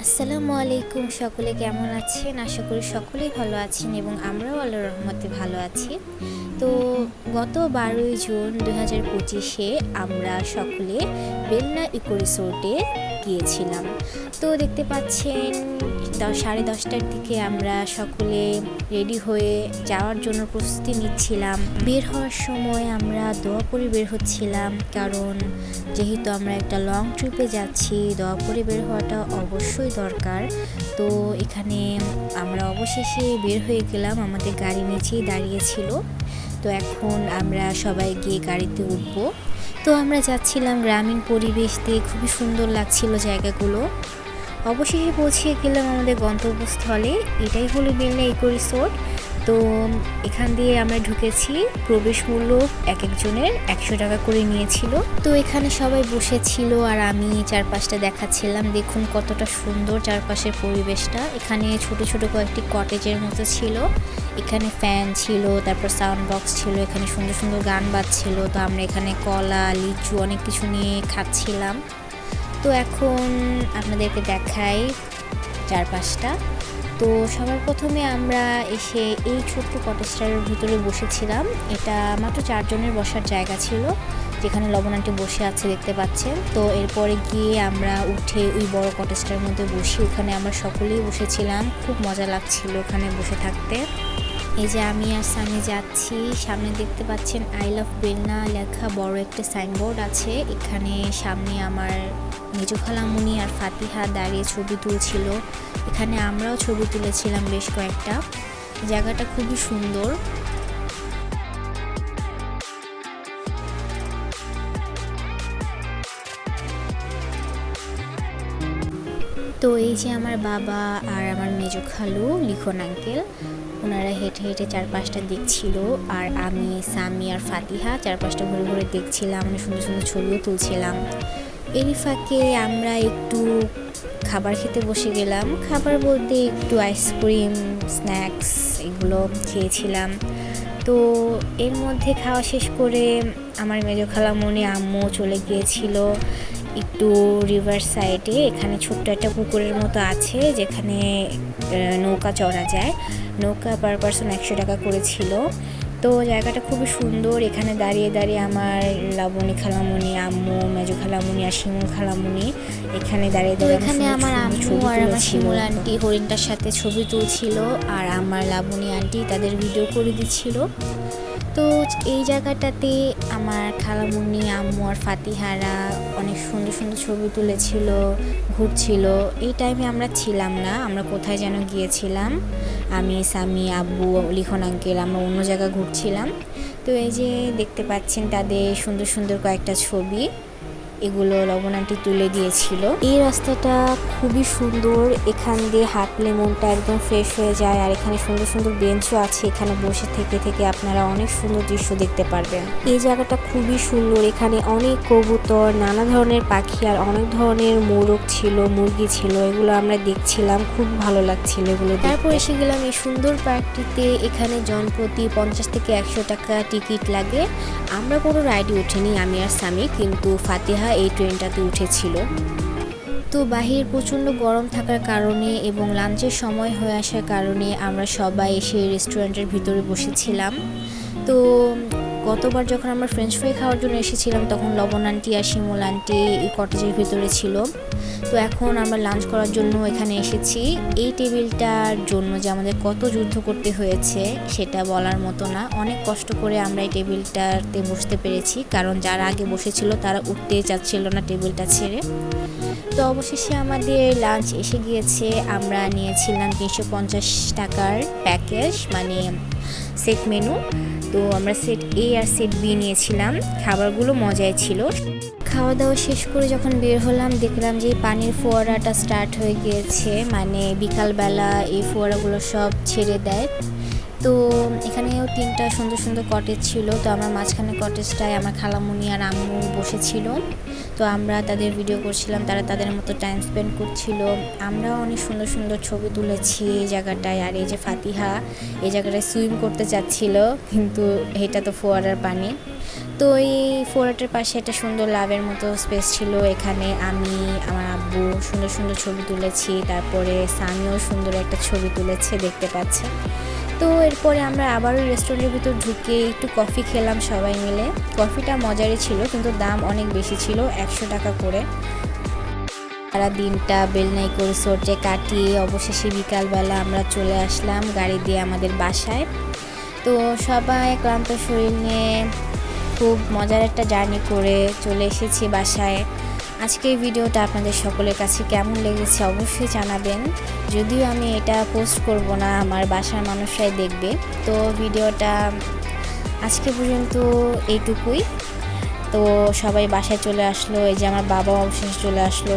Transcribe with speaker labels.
Speaker 1: আসসালামু আলাইকুম, সকলে কেমন আছেন? আশা করি সকলেই ভালো আছেন এবং আমরাও আল্লাহর রহমতে ভালো আছি। তো গত 12ই জুন 2025-এ আমরা সকলে বেলনা ইকো রিসোর্টে গিয়েছিলাম। তো দেখতে পাচ্ছেন 10:30টার দিকে আমরা সকলে রেডি হয়ে যাওয়ার জন্য প্রস্তুতি নিচ্ছিলাম। বের হওয়ার সময় আমরা দোয়া পরে বের হচ্ছিলাম, কারণ যেহেতু আমরা একটা লং ট্রিপে যাচ্ছি, দোয়া পরে বের হওয়াটা অবশ্যই দরকার। তো এখানে আমরা অবশেষে বের হয়ে গেলাম, আমাদের গাড়ি নিচেই দাঁড়িয়েছিল। তো এখন আমরা সবাই গিয়ে গাড়িতে উঠবো। তো আমরা যাচ্ছিলাম গ্রামীণ পরিবেশ দিয়ে, খুবই সুন্দর লাগছিল জায়গাগুলো। অবশেষে পৌঁছে গেলাম আমাদের গন্তব্যস্থলে, এটাই হলো বেলনা ইকো রিসোর্ট। তো এখান দিয়ে আমরা ঢুকেছি, প্রবেশ মূল্য এক একজনের 100 টাকা করে নিয়েছিল। তো এখানে সবাই বসেছিল আর আমি চারপাশটা দেখাচ্ছিলাম। দেখুন কতটা সুন্দর চারপাশের পরিবেশটা। এখানে ছোট ছোট কয়েকটি কটেজের মতো ছিল, এখানে ফ্যান ছিল, তারপর সাউন্ড বক্স ছিল, এখানে সুন্দর সুন্দর গান বাজছিল। তো আমরা এখানে কলা, লিচু অনেক কিছু নিয়ে খাচ্ছিলাম। তো এখন আপনাদেরকে দেখাই চারপাশটা। তো সবার প্রথমে আমরা এসে এই ছোট্ট কটেজটার ভিতরে বসেছিলাম। এটা মাত্র 4 জনের বসার জায়গা ছিল, যেখানে লবণ আন্টি বসে আছে দেখতে পাচ্ছেন। তো এরপরে গিয়ে আমরা উঠে ওই বড় কটেজটার মধ্যে বসি, ওখানে আমরা সকলেই বসেছিলাম। খুব মজা লাগছিল ওখানে বসে থাকতে। এই যে আমি আর সামি যাচ্ছি, সামনে দেখতে পাচ্ছেন আই লাভ বেলনা লেখা বড় একটা সাইনবোর্ড আছে। এখানে সামনে আমার মেজো খালামুনি আর ফাতিহা দাঁড়িয়ে ছবি তুলছিল, এখানে আমরাও ছবি তুলেছিলাম বেশ কয়েকটা। জায়গাটা খুবই সুন্দর। তো এই যে আমার বাবা আর আমার মেজো খালু লিখন আঙ্কেল, ওনারা হেঁটে হেঁটে চারপাশটা দেখছিল, আর আমি, সামি আর ফাতিহা চারপাশটা ঘুরে ঘুরে দেখছিলাম, মানে সুন্দর সুন্দর ছবিও তুলছিলাম। এরই ফাঁকে আমরা একটু খাবার খেতে বসে গেলাম। খাবার বলতে একটু আইসক্রিম, স্ন্যাক্স এগুলো খেয়েছিলাম। তো এর মধ্যে খাওয়া শেষ করে আমার মেজো খালামণি আম্মু চলে গিয়েছিল একটু রিভার সাইডে। এখানে ছোট্ট একটা পুকুরের মতো আছে, যেখানে নৌকা চড়া যায়। নৌকা পার পারসন 100 টাকা করেছিল। তো জায়গাটা খুবই সুন্দর। এখানে দাঁড়িয়ে দাঁড়িয়ে আমার লাবণী খালামণি, আম্মু, মেজো খালামণি আর শিমুল খালামণি এখানে দাঁড়িয়ে দাঁড়িয়ে এখানে আমার আম্মু আর আমার শিমুল আন্টি হরিণটার সাথে ছবি তুলছিল, আর আমার লাবণী আন্টি তাদের ভিডিও করে দিচ্ছিল। তো এই জায়গাটাতে আমার খালামুনি, আম্মু আর ফাতিহারা অনেক সুন্দর সুন্দর ছবি তুলেছিল, ঘুরছিল। এই টাইমে আমরা ছিলাম না, আমরা কোথায় যেন গিয়েছিলাম। আমি, সামি, আব্বু, লিখন আঙ্কেল আমরা অন্য জায়গায় ঘুরছিলাম। তো এই যে দেখতে পাচ্ছেন তাদের সুন্দর সুন্দর কয়েকটা ছবি, এগুলো লবণ আন্টি তুলে দিয়েছিল। এই রাস্তাটা খুবই সুন্দর, এখান দিয়ে হাঁটলে মনটা একদম ফ্রেশ হয়ে যায়। আর এখানে সুন্দর সুন্দর বেঞ্চও আছে, এখানে বসে থেকে থেকে আপনারা অনেক সুন্দর দৃশ্য দেখতে পারবেন। এই জায়গাটা খুবই সুন্দর, এখানে অনেক কবুতর, নানা ধরনের পাখি আর অনেক ধরনের মোরগ ছিল, মুরগি ছিল, এগুলো আমরা দেখছিলাম, খুব ভালো লাগছিল এগুলো। তারপর এসে গেলাম এই সুন্দর পার্কটিতে। এখানে জনপ্রতি 50 থেকে 100 টাকা টিকিট লাগে। আমরা কোনো রাইডে উঠিনি আমি আর সামি, কিন্তু ফাতিহা এই ট্রেনটাতে উঠেছিল। তো বাহিরে প্রচণ্ড গরম থাকার কারণে এবং লাঞ্চের সময় হয়ে আসার কারণে আমরা সবাই এসে রেস্টুরেন্টের ভিতরে বসেছিলাম। তো গতবার যখন আমরা ফ্রেঞ্চ ফ্রাই খাওয়ার জন্য এসেছিলাম, তখন লবণ আন্টি আর শিমুল আন্টি এই কটেজের ভিতরে ছিল। তো এখন আমরা লাঞ্চ করার জন্য এখানে এসেছি। এই টেবিলটার জন্য যে আমাদের কত যুদ্ধ করতে হয়েছে সেটা বলার মতো না। অনেক কষ্ট করে আমরা এই টেবিলটাতে বসতে পেরেছি, কারণ যারা আগে বসেছিল তারা উঠতে চাচ্ছিল না টেবিলটা ছেড়ে। তো অবশেষে আমাদের লাঞ্চ এসে গিয়েছে। আমরা নিয়েছিলাম 350 টাকার প্যাকেজ, মানে সেট মেনু। তো আমরা সেট এ আর সেট বি নিয়েছিলাম। খাবারগুলো মজাই ছিল। খাওয়া দাওয়া শেষ করে যখন বের হলাম, দেখলাম যে পানির ফোয়ারাটা স্টার্ট হয়ে গিয়েছে, মানে বিকালবেলা এই ফোয়ারাগুলো সব ছেড়ে দেয়। তো এখানেও 3টা সুন্দর সুন্দর কটেজ ছিল। তো আমার মাঝখানে কটেজটায় আমার খালামুনি আর আম্মু বসেছিল। তো আমরা তাদের ভিডিও করছিলাম, তারা তাদের মতো টাইম স্পেন্ড করছিল। আমরাও অনেক সুন্দর সুন্দর ছবি তুলেছি এই জায়গাটায়। আর এই যে ফাতিহা এই জায়গাটায় সুইম করতে চাচ্ছিল, কিন্তু এটা তো ফোয়ারার পানি। তো এই ফোয়ারাটার পাশে একটা সুন্দর লাভের মতো স্পেস ছিল, এখানে আমি, আমার আব্বু, আব্বু সুন্দর সুন্দর ছবি তুলেছি, তারপরে সামিও সুন্দর একটা ছবি তুলেছে দেখতে পাচ্ছেন। তো এরপরে আমরা আবারও রেস্টুরেন্টের ভিতর ঢুকে একটু কফি খেলাম সবাই মিলে। কফিটা মজারই ছিল কিন্তু দাম অনেক বেশি ছিল, 100 টাকা করে। সারা দিনটা বেলনাইকো রিসোর্টে কাটিয়ে অবশেষে বিকালবেলা আমরা চলে আসলাম গাড়ি দিয়ে আমাদের বাসায়। তো সবাই ক্লান্ত শরীর নিয়ে খুব মজার একটা জার্নি করে চলে এসেছি বাসায়। আজকের ভিডিওটা আপনাদের সকলের কাছে কেমন লেগেছে অবশ্যই জানাবেন। যদিও আমি এটা পোস্ট করব না, আমার বাসার মানুষরাই দেখবে। তো ভিডিওটা আজকে পর্যন্ত এইটুকুই। তো সবাই বাসায় চলে আসলো, এই যে আমার বাবা অবশেষে চলে আসলো।